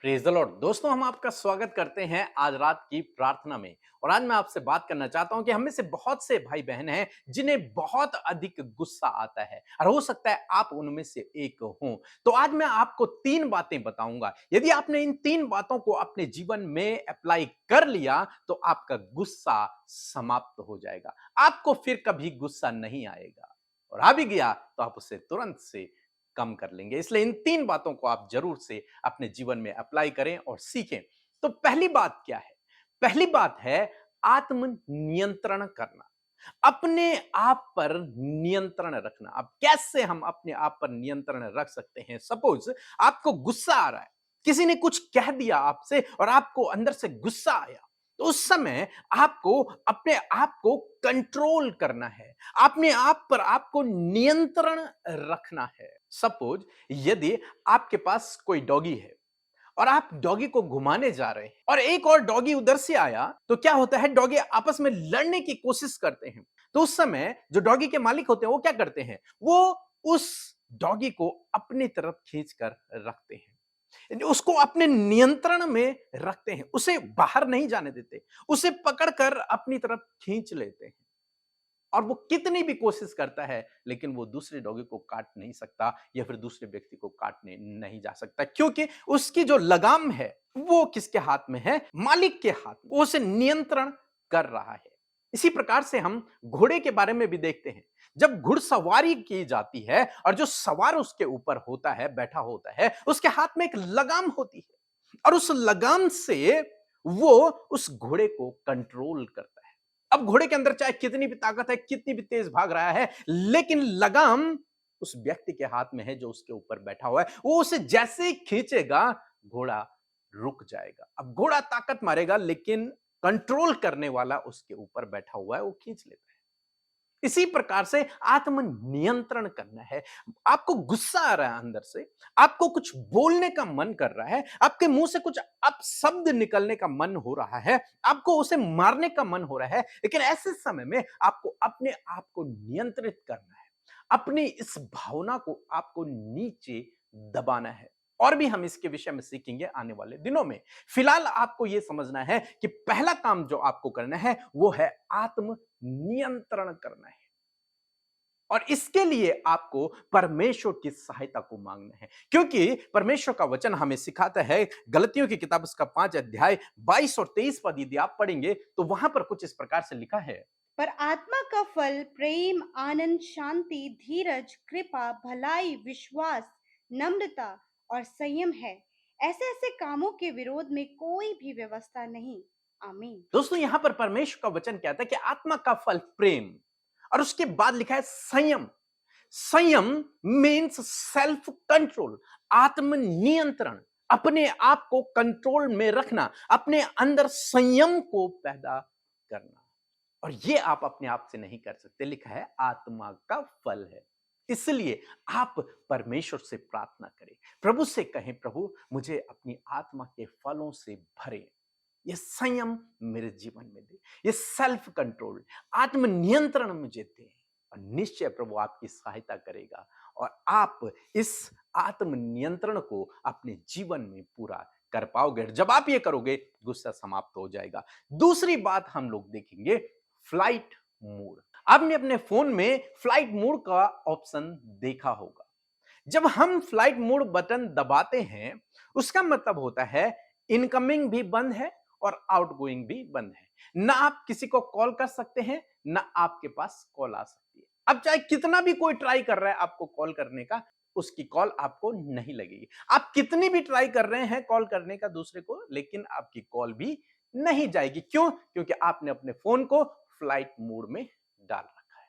Praise the Lord. दोस्तों, हम आपका स्वागत करते हैं आज रात की प्रार्थना में। और आज मैं आपसे बात करना चाहता हूं कि हम में से बहुत से भाई बहन हैं जिन्हें बहुत अधिक गुस्सा आता है और हो सकता है आप उनमें से एक हो। तो आज मैं आपको तीन बातें बताऊंगा। यदि आपने इन तीन बातों को अपने जीवन में अप्लाई कर लिया तो आपका गुस्सा समाप्त हो जाएगा। आपको फिर कभी गुस्सा नहीं आएगा, और आ भी गया तो आप उसे तुरंत से कम कर लेंगे। इसलिए इन तीन बातों को आप जरूर से अपने जीवन में अप्लाई करें और सीखें। तो पहली बात क्या है? पहली बात है आत्म नियंत्रण करना, अपने आप पर नियंत्रण रखना। अब कैसे हम अपने आप पर नियंत्रण रख सकते हैं? सपोज आपको गुस्सा आ रहा है, किसी ने कुछ कह दिया आपसे और आपको अंदर से गुस्सा आया, तो उस समय आपको अपने आप को कंट्रोल करना है, अपने आप पर आपको नियंत्रण रखना है। सपोज यदि आपके पास कोई डॉगी है और आप डॉगी को घुमाने जा रहे हैं और एक और डॉगी उधर से आया, तो क्या होता है, डॉगी आपस में लड़ने की कोशिश करते हैं। तो उस समय जो डॉगी के मालिक होते हैं वो क्या करते हैं, वो उस डॉगी को अपनी तरफ खींच कर रखते हैं, उसको अपने नियंत्रण में रखते हैं, उसे बाहर नहीं जाने देते, उसे पकड़कर अपनी तरफ खींच लेते हैं। और वो कितनी भी कोशिश करता है लेकिन वो दूसरे डॉगी को काट नहीं सकता या फिर दूसरे व्यक्ति को काटने नहीं जा सकता, क्योंकि उसकी जो लगाम है वो किसके हाथ में है? मालिक के हाथ में। वो उसे नियंत्रण कर रहा है। इसी प्रकार से हम घोड़े के बारे में भी देखते हैं। जब घुड़सवारी की जाती है और जो सवार उसके ऊपर होता है, बैठा होता है, उसके हाथ में एक लगाम होती है और उस लगाम से वो उस घोड़े को कंट्रोल करता है। अब घोड़े के अंदर चाहे कितनी भी ताकत है, कितनी भी तेज भाग रहा है, लेकिन लगाम उस व्यक्ति के हाथ में है जो उसके ऊपर बैठा हुआ है। वो उसे जैसे ही खींचेगा, घोड़ा रुक जाएगा। अब घोड़ा ताकत मारेगा लेकिन कंट्रोल करने वाला उसके ऊपर बैठा हुआ है, वो खींच लेता है। इसी प्रकार से आत्म नियंत्रण करना है। आपको गुस्सा आ रहा है अंदर से, आपको कुछ बोलने का मन कर रहा है, आपके मुंह से कुछ अपशब्द निकलने का मन हो रहा है, आपको उसे मारने का मन हो रहा है, लेकिन ऐसे समय में आपको अपने आप को नियंत्रित करना है। अपनी इस भावना को आपको नीचे दबाना है। और भी हम इसके विषय में सीखेंगे आने वाले दिनों में। फिलहाल आपको यह समझना है कि पहला काम जो आपको करना है वो है आत्म नियंत्रण करना है। और इसके लिए आपको परमेश्वर की सहायता को मांगना है, क्योंकि परमेश्वर का वचन हमें सिखाता है। गलतियों की किताब उसका 5 अध्याय 22 और 23 पद यदि आप पढ़ेंगे तो वहां पर कुछ इस प्रकार से लिखा है। पर आत्मा का फल प्रेम, आनंद, शांति, धीरज, कृपा, भलाई, विश्वास, नम्रता और संयम है। ऐसे ऐसे कामों के विरोध में कोई भी व्यवस्था नहीं। आमीन। दोस्तों, यहां पर परमेश्वर का वचन कहता है कि आत्मा का फल प्रेम, और उसके बाद लिखा है संयम। संयम मीन्स सेल्फ कंट्रोल, आत्म नियंत्रण, अपने आप को कंट्रोल में रखना, अपने अंदर संयम को पैदा करना। और ये आप अपने आप से नहीं कर सकते, लिखा है आत्मा का फल है। इसलिए आप परमेश्वर से प्रार्थना करें, प्रभु से कहें, प्रभु मुझे अपनी आत्मा के फलों से भरे, ये संयम मेरे जीवन में दे, ये सेल्फ कंट्रोल, आत्म नियंत्रण मुझे दे। और निश्चय प्रभु आपकी सहायता करेगा और आप इस आत्म नियंत्रण को अपने जीवन में पूरा कर पाओगे। जब आप ये करोगे, गुस्सा समाप्त हो जाएगा। दूसरी बात हम लोग देखेंगे, फ्लाइट मोड। आपने अपने फोन में फ्लाइट मोड का ऑप्शन देखा होगा। जब हम फ्लाइट मोड बटन दबाते हैं, उसका मतलब होता है इनकमिंग भी बंद है और आउटगोइंग भी बंद है। ना आप किसी को कॉल कर सकते हैं, ना आपके पास कॉल आ सकती है। अब चाहे कितना भी कोई ट्राई कर रहा है आपको कॉल करने का, उसकी कॉल आपको नहीं लगेगी। आप कितनी भी ट्राई कर रहे हैं कॉल करने का दूसरे को, लेकिन आपकी कॉल भी नहीं जाएगी। क्यों? क्योंकि आपने अपने फोन को फ्लाइट मोड में डाल रखा है।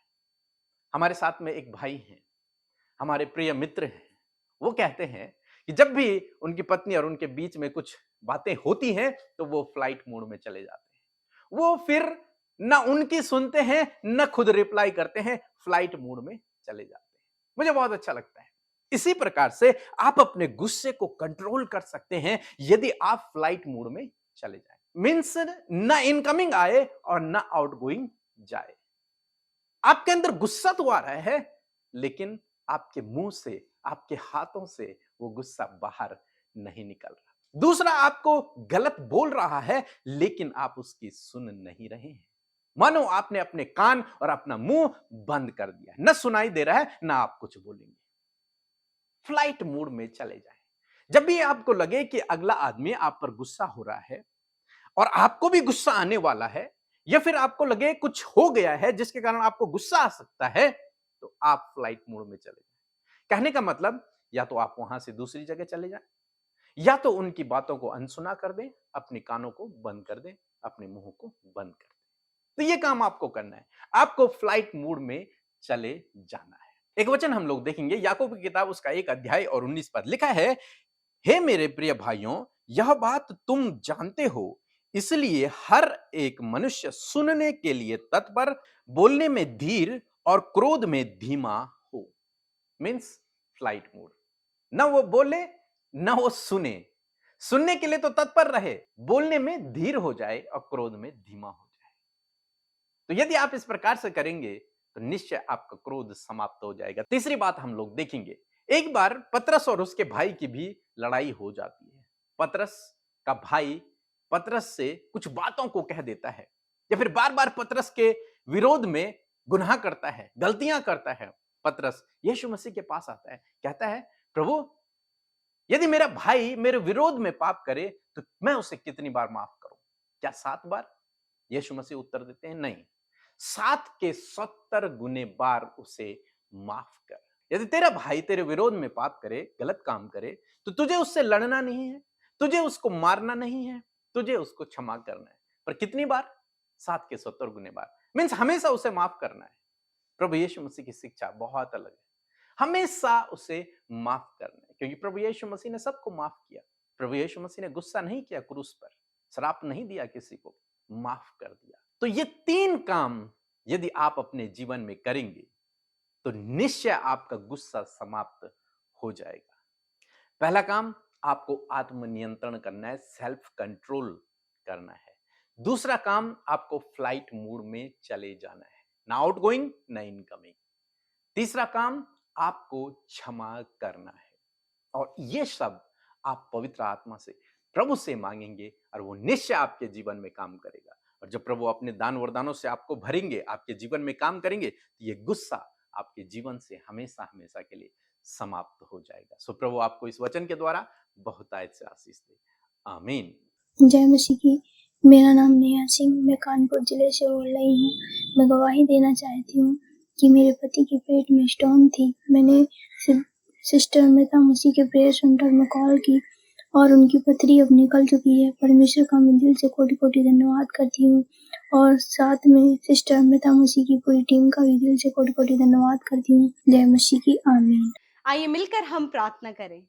हमारे साथ में एक भाई हैं, हमारे प्रिय मित्र हैं। वो कहते हैं कि जब भी उनकी पत्नी और उनके बीच में कुछ बातें होती हैं तो वो फ्लाइट मोड में चले जाते हैं। वो फिर ना उनकी सुनते हैं ना खुद रिप्लाई करते हैं, फ्लाइट मोड में चले जाते हैं। मुझे बहुत अच्छा लगता है। इसी प्रकार से आप अपने गुस्से को कंट्रोल कर सकते हैं यदि आप फ्लाइट मोड में चले जाएं। मींस ना इनकमिंग आए और ना आउटगोइंग जाए। आपके अंदर गुस्सा तो आ रहा है, लेकिन आपके मुंह से, आपके हाथों से वो गुस्सा बाहर नहीं निकल रहा। दूसरा आपको गलत बोल रहा है लेकिन आप उसकी सुन नहीं रहे हैं। मानो आपने अपने कान और अपना मुंह बंद कर दिया, न सुनाई दे रहा है ना आप कुछ बोलेंगे। फ्लाइट मोड में चले जाएं। जब भी आपको लगे कि अगला आदमी आप पर गुस्सा हो रहा है और आपको भी गुस्सा आने वाला है, या फिर आपको लगे कुछ हो गया है जिसके कारण आपको गुस्सा आ सकता है, तो आप फ्लाइट मोड में चले जाएं। कहने का मतलब या तो आप वहां से दूसरी जगह चले जाएं, या तो उनकी बातों को अनसुना कर दें, अपने कानों को बंद कर दें, अपने मुंह को बंद कर दें। तो ये काम आपको करना है, आपको फ्लाइट मोड में चले जाना है। एक वचन हम लोग देखेंगे, याकूब की किताब उसका 1 अध्याय और 19 पद लिखा है, हे मेरे प्रिय भाइयों, यह बात तुम जानते हो, इसलिए हर एक मनुष्य सुनने के लिए तत्पर, बोलने में धीर और क्रोध में धीमा हो। मीन्स फ्लाइट मोड, ना वो बोले ना वो सुने। सुनने के लिए तो तत्पर रहे, बोलने में धीर हो जाए और क्रोध में धीमा हो जाए। तो यदि आप इस प्रकार से करेंगे तो निश्चय आपका क्रोध समाप्त हो जाएगा। तीसरी बात हम लोग देखेंगे, एक बार पतरस और उसके भाई की भी लड़ाई हो जाती है। पतरस का भाई पतरस से कुछ बातों को कह देता है, या फिर बार बार पतरस के विरोध में गुनाह करता है, गलतियां करता है। पतरस यीशु मसीह के पास आता है, कहता है, प्रभु यदि मेरा भाई मेरे विरोध में पाप करे तो मैं उसे कितनी बार माफ करूं? क्या 7 बार? यीशु मसीह उत्तर देते हैं, नहीं, 7 के 70 गुने बार उसे माफ कर। यदि तेरा भाई तेरे विरोध में पाप करे, गलत काम करे, तो तुझे उससे लड़ना नहीं है, तुझे उसको मारना नहीं है, तुझे उसको क्षमा करना है। पर कितनी बार? 7 के 70 गुने बार। मीन्स हमेशा उसे माफ करना है। प्रभु यीशु मसीह की शिक्षा बहुत अलग है, हमेशा उसे माफ करना है, क्योंकि प्रभु यीशु मसीह ने सबको माफ किया। प्रभु यीशु मसीह ने गुस्सा नहीं किया क्रूस पर, श्राप नहीं दिया किसी को, माफ कर दिया। तो ये 3 काम यदि आप अपने जीवन में करेंगे तो निश्चय आपका गुस्सा समाप्त हो जाएगा। पहला काम, आपको आत्मनियंत्रण करना है, सेल्फ कंट्रोल करना है। दूसरा काम, आपको फ्लाइट मोड में चले जाना है, ना आउटगोइंग ना इनकमिंग। तीसरा काम, आपको क्षमा करना है। और ये सब आप पवित्र आत्मा से, प्रभु से मांगेंगे और वो निश्चय आपके जीवन में काम करेगा। और जब प्रभु अपने दान वरदानों से आपको भरेंगे, आपके जीवन में काम करेंगे, तो ये गुस्सा आपके जीवन से हमेशा हमेशा के लिए समाप्त हो जाएगा। सो प्रभु आपको इस वचन के द्वारा बहुतायत से आशीष दे। आमीन। जय मसीह की। मेरा नाम नेहा सिंह, मैं कानपुर जिले से बोल रही हूँ। मैं गवाही देना चाहती हूँ कि मेरे पति के पेट में स्टोन थी। मैंने सिस्टर अमृता मसीह के प्रेयर सेंटर में कॉल की और उनकी पथरी अब निकल चुकी है। परमेश्वर का मैं दिल से कोटि कोटि धन्यवाद करती हूँ और साथ में सिस्टर अमृता मसीह की पूरी टीम का भी दिल से कोटि कोटि धन्यवाद करती हूँ। जय मसीह की। आमीन। आइए मिलकर हम प्रार्थना करें।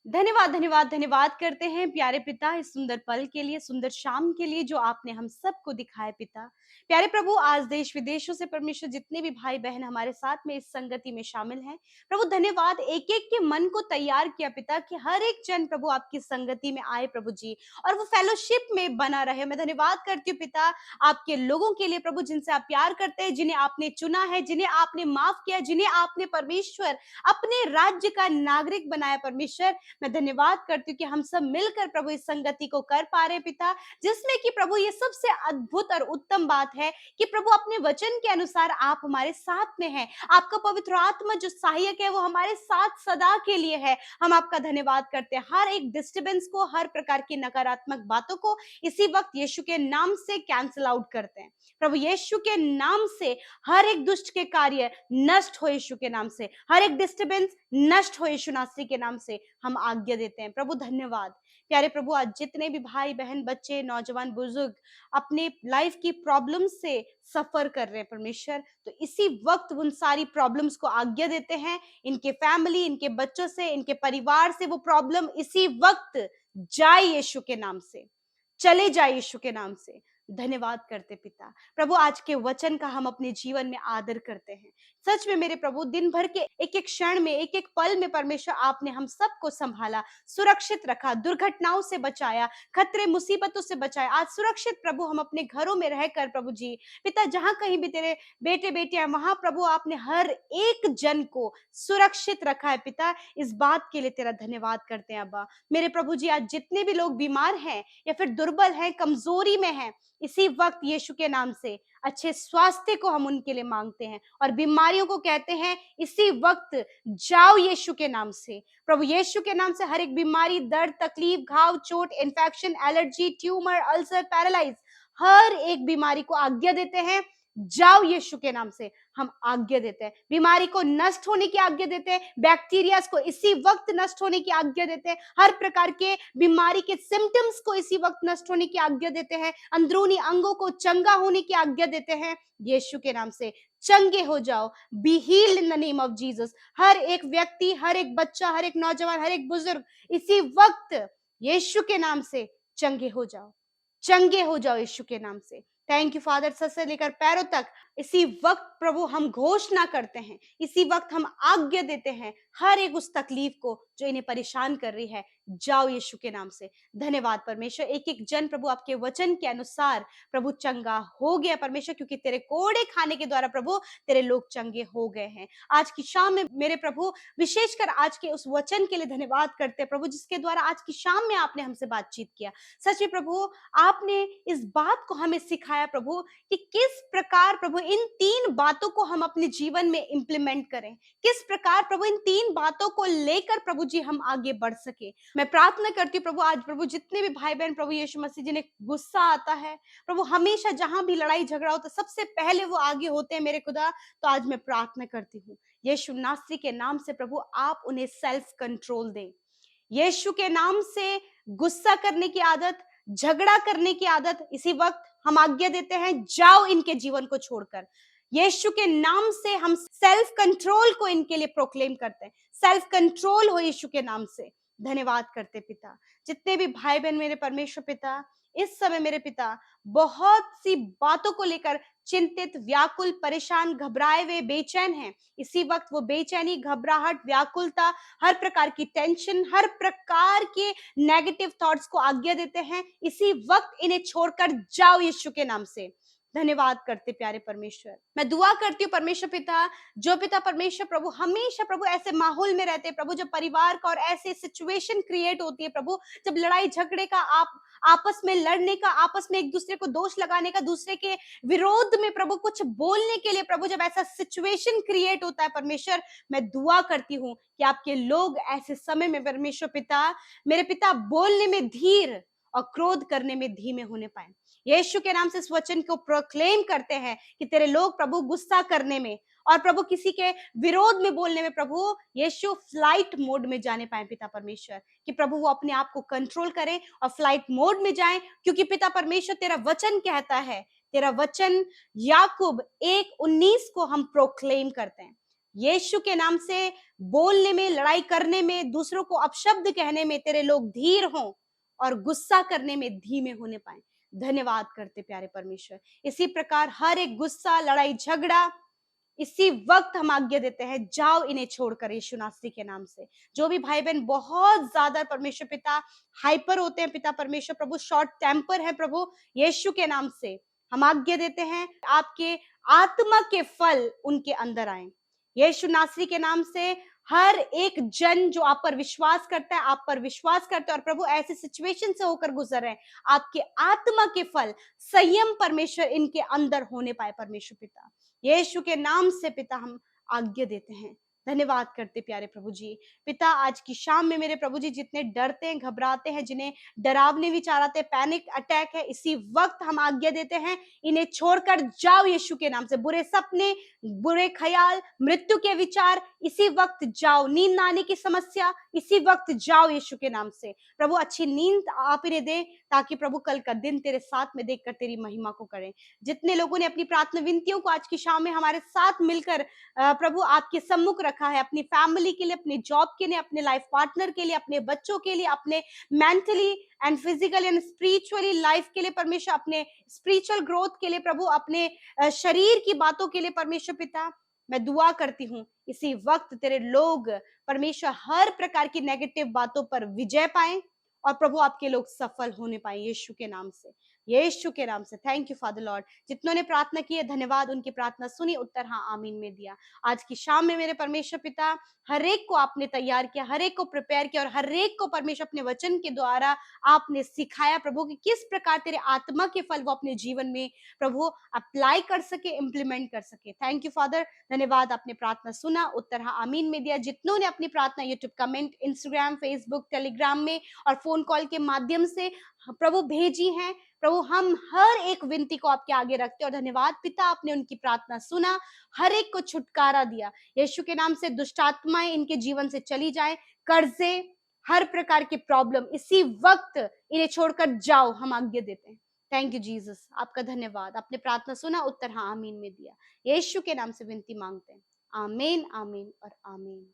धन्यवाद धन्यवाद धन्यवाद करते हैं प्यारे पिता, इस सुंदर पल के लिए, सुंदर शाम के लिए जो आपने हम सबको दिखाया पिता। प्यारे प्रभु, आज देश विदेशों से परमेश्वर जितने भी भाई बहन हमारे साथ में इस संगति में शामिल हैं, प्रभु धन्यवाद, एक एक के मन को तैयार किया पिता कि हर एक जन प्रभु आपकी संगति में आए प्रभु जी, और वो फेलोशिप में बना रहे। मैं धन्यवाद करती हूँ पिता आपके लोगों के लिए प्रभु, जिनसे आप प्यार करते हैं, जिन्हें आपने चुना है, जिन्हें आपने माफ किया, जिन्हें आपने परमेश्वर अपने राज्य का नागरिक बनाया। परमेश्वर मैं धन्यवाद करती हूँ कि हम सब मिलकर प्रभु इस संगति को कर पा रहे पिता, जिसमें कि प्रभु ये सबसे अद्भुत और उत्तम बात है कि प्रभु अपने वचन के अनुसार आप हमारे साथ में हैं। आपका पवित्र आत्मा जो सहायक है वो हमारे साथ सदा के लिए है। हम आपका धन्यवाद करते हैं। हर एक डिस्टर्बेंस को, हर प्रकार की नकारात्मक बातों को इसी वक्त यीशु के नाम से कैंसिल आउट करते हैं। प्रभु यीशु के नाम से हर एक दुष्ट के कार्य नष्ट हो, यीशु के नाम से हर एक डिस्टर्बेंस नष्ट हो, यीशु नासरी के नाम से हम आज्ञा देते हैं। प्रभु धन्यवाद। प्यारे प्रभु, आज जितने भी भाई बहन, बच्चे, नौजवान, बुजुर्ग अपने लाइफ की प्रॉब्लम से सफर कर रहे हैं परमेश्वर, तो इसी वक्त उन सारी प्रॉब्लम्स को आज्ञा देते हैं। इनके फैमिली, इनके बच्चों से, इनके परिवार से वो प्रॉब्लम इसी वक्त जाए यीशु के नाम से, चले जाए यीशु के नाम से। धन्यवाद करते पिता। प्रभु आज के वचन का हम अपने जीवन में आदर करते हैं। सच में मेरे प्रभु दिन भर के एक एक क्षण में, एक एक पल में परमेश्वर आपने हम सबको संभाला, सुरक्षित रखा, दुर्घटनाओं से बचाया, खतरे मुसीबतों से बचाया। आज सुरक्षित प्रभु हम अपने घरों में रहकर प्रभु जी पिता जहां कहीं भी तेरे बेटे बेटियां वहां प्रभु आपने हर एक जन को सुरक्षित रखा है पिता। इस बात के लिए तेरा धन्यवाद करते हैं अब्बा। मेरे प्रभु जी आज जितने भी लोग बीमार हैं या फिर दुर्बल हैं, कमजोरी में हैं, इसी वक्त यीशु के नाम से अच्छे स्वास्थ्य को हम उनके लिए मांगते हैं और बीमारियों को कहते हैं इसी वक्त जाओ यीशु के नाम से। प्रभु यीशु के नाम से हर एक बीमारी, दर्द, तकलीफ, घाव, चोट, infection, allergy, tumour, ulcer, paralyse, हर एक बीमारी को आज्ञा देते हैं जाओ यीशु के नाम से। हम आज्ञा देते हैं, बीमारी को नष्ट होने की आज्ञा देते हैं, बैक्टीरियाज को इसी वक्त नष्ट होने की आज्ञा देते हैं, हर प्रकार के बीमारी के सिम्टम्स को इसी वक्त नष्ट होने की आज्ञा देते हैं, अंदरूनी अंगों को चंगा होने की आज्ञा देते हैं यीशु के नाम से। चंगे हो जाओ, be healed in the name of Jesus. हर एक व्यक्ति, हर एक बच्चा, हर एक नौजवान, हर एक बुजुर्ग इसी वक्त यीशु के नाम से चंगे हो जाओ, चंगे हो जाओ यीशु के नाम से। Thank you father. सर से लेकर पैरों तक इसी वक्त प्रभु हम घोषणा करते हैं, इसी वक्त हम आज्ञा देते हैं हर एक उस तकलीफ को जो इन्हें परेशान कर रही है, जाओ यीशु के नाम से। धन्यवाद परमेश्वर। एक एक जन प्रभु आपके वचन के अनुसार प्रभु चंगा हो गया परमेश्वर, क्योंकि तेरे कोड़े खाने के द्वारा प्रभु तेरे लोग चंगे हो गए हैं। आज की शाम में मेरे प्रभु विशेषकर आज के उस वचन के लिए धन्यवाद करते हैं प्रभु, जिसके द्वारा आज की शाम में आपने हमसे बातचीत किया। सच में प्रभु आपने इस बात को हमें सिखाया प्रभु कि किस प्रकार प्रभु इन 3 बातों को हम अपने जीवन में इंप्लीमेंट करें, किस प्रकार प्रभु इन 3 बातों को लेकर प्रभु जी हम आगे बढ़ सके। मैं प्रार्थना करती हूँ प्रभु आज प्रभु जितने भी भाई बहन प्रभु यीशु मसीह जिन्हें गुस्सा आता है प्रभु, हमेशा जहां भी लड़ाई झगड़ा होता सबसे पहले वो आगे होते हैं मेरे खुदा, तो आज मैं प्रार्थना करती हूँ यीशु नासरी के नाम से प्रभु आप उन्हें सेल्फ कंट्रोल दें। यीशु के नाम से गुस्सा करने की आदत, झगड़ा करने की आदत इसी वक्त हम आज्ञा देते हैं जाओ इनके जीवन को छोड़कर। यीशु के नाम से हम सेल्फ कंट्रोल को इनके लिए प्रोक्लेम करते हैं, सेल्फ कंट्रोल हो यीशु के नाम से। धन्यवाद करते पिता। जितने भी भाई बहन मेरे परमेश्वर पिता इस समय मेरे पिता बहुत सी बातों को लेकर चिंतित, व्याकुल, परेशान, घबराए हुए, बेचैन हैं, इसी वक्त वो बेचैनी, घबराहट, व्याकुलता, हर प्रकार की टेंशन, हर प्रकार के नेगेटिव थॉट्स को आज्ञा देते हैं इसी वक्त इन्हें छोड़कर जाओ यीशु के नाम से। धन्यवाद करते प्यारे परमेश्वर। मैं दुआ करती हूँ परमेश्वर पिता, जो पिता परमेश्वर प्रभु हमेशा प्रभु ऐसे माहौल में रहते हैं प्रभु, जब परिवार का और ऐसे सिचुएशन क्रिएट होती है प्रभु, जब लड़ाई झगड़े का, आपस में लड़ने का, आपस में एक दूसरे को दोष लगाने का, दूसरे के विरोध में प्रभु कुछ बोलने के लिए प्रभु जब ऐसा सिचुएशन क्रिएट होता है परमेश्वर, मैं दुआ करती हूँ कि आपके लोग ऐसे समय में परमेश्वर पिता मेरे पिता बोलने में धीर और क्रोध करने में धीमे होने पाए। यीशु के नाम से इस वचन को प्रोक्लेम करते हैं कि तेरे लोग प्रभु गुस्सा करने में और प्रभु किसी के विरोध में बोलने में प्रभु यीशु फ्लाइट मोड में जाने पाए पिता परमेश्वर, कि प्रभु वो अपने आप को कंट्रोल करें और फ्लाइट मोड में जाएं, क्योंकि पिता परमेश्वर तेरा वचन कहता है, तेरा वचन याकूब 1:19 को हम प्रोक्लेम करते हैं, यीशु के नाम से बोलने में, लड़ाई करने में, दूसरों को अपशब्द कहने में तेरे लोग धीर हों और गुस्सा करने में धीमे होने पाए। धन्यवाद करते प्यारे परमेश्वर। इसी प्रकार हर एक गुस्सा, लड़ाई झगड़ा इसी वक्त हम आज्ञा देते हैं जाओ इन्हें छोड़कर यीशु नासरी के नाम से। जो भी भाई बहन बहुत ज्यादा परमेश्वर पिता हाइपर होते हैं पिता परमेश्वर प्रभु, शॉर्ट टेम्पर है प्रभु, यीशु के नाम से हम आज्ञा देते हैं आपके आत्मा के फल उनके अंदर आए यीशु नासरी के नाम से। हर एक जन जो आप पर विश्वास करता है, आप पर विश्वास करता है और प्रभु ऐसे सिचुएशन से होकर गुजर रहे हैं, आपके आत्मा के फल, संयम परमेश्वर इनके अंदर होने पाए परमेश्वर पिता, यीशु के नाम से पिता हम आज्ञा देते हैं। धन्यवाद करते प्यारे प्रभु जी। पिता आज की शाम में मेरे प्रभु जी जितने डरते हैं, घबराते हैं, जिन्हें डरावने विचार आते हैं, पैनिक अटैक है, इसी वक्त हम आज्ञा देते हैं इन्हें छोड़कर जाओ यीशु के नाम से। बुरे सपने, बुरे ख्याल, मृत्यु के विचार इसी वक्त जाओ। नींद आने की समस्या इसी वक्त जाओ यीशु के नाम से। प्रभु अच्छी नींद आप इन्हें दे, ताकि प्रभु कल का दिन तेरे साथ में देखकर तेरी महिमा को करें। जितने लोगों ने अपनी प्रार्थना विनतियों को आज की शाम में हमारे साथ मिलकर प्रभु आपके सम्मुख रखा है, अपनी फैमिली के लिए, अपने जॉब के लिए, अपने लाइफ पार्टनर के लिए, अपने बच्चों के लिए, अपने mentally and physical and spiritually life के लिए परमेश्वर, अपने स्पिरिचुअल ग्रोथ के लिए प्रभु, अपने शरीर की बातों के लिए परमेश्वर पिता, मैं दुआ करती हूँ इसी वक्त तेरे लोग परमेश्वर हर प्रकार की नेगेटिव बातों पर विजय पाएं, और प्रभु आपके लोग सफल होने पाए यीशु के नाम से, यीशु के नाम से। Thank you father Lord. जितनों ने प्रार्थना की है धन्यवाद, उनकी प्रार्थना सुनी, उत्तर हाँ आमीन में दिया। आज की शाम में मेरे परमेश्वर पिता हर एक को आपने तैयार किया, हर एक को प्रिपेयर किया, और हर एक को परमेश्वर अपने वचन के द्वारा आपने सिखाया प्रभु कि किस प्रकार तेरे आत्मा के फल वो अपने जीवन में प्रभु अप्लाई कर सके, इंप्लीमेंट कर सके। थैंक यू फादर, धन्यवाद। आपने प्रार्थना सुना, उत्तर हाँ आमीन में दिया। जितनों ने अपनी प्रार्थना YouTube comment, Instagram, Facebook, Telegram में और फोन कॉल के माध्यम से प्रभु भेजी हैं, प्रभु हम हर एक विनती को आपके आगे रखते हैं, और धन्यवाद पिता आपने उनकी प्रार्थना सुना, हर एक को छुटकारा दिया यीशु के नाम से। दुष्ट आत्माएं इनके जीवन से चली जाए, कर्जे, हर प्रकार की प्रॉब्लम इसी वक्त इन्हें छोड़कर जाओ, हम आज्ञा देते हैं। थैंक यू जीसस, आपका धन्यवाद। आपने प्रार्थना सुना, उत्तर हाँ आमीन में दिया। यीशु के नाम से विनती मांगते हैं, आमीन आमीन और आमीन।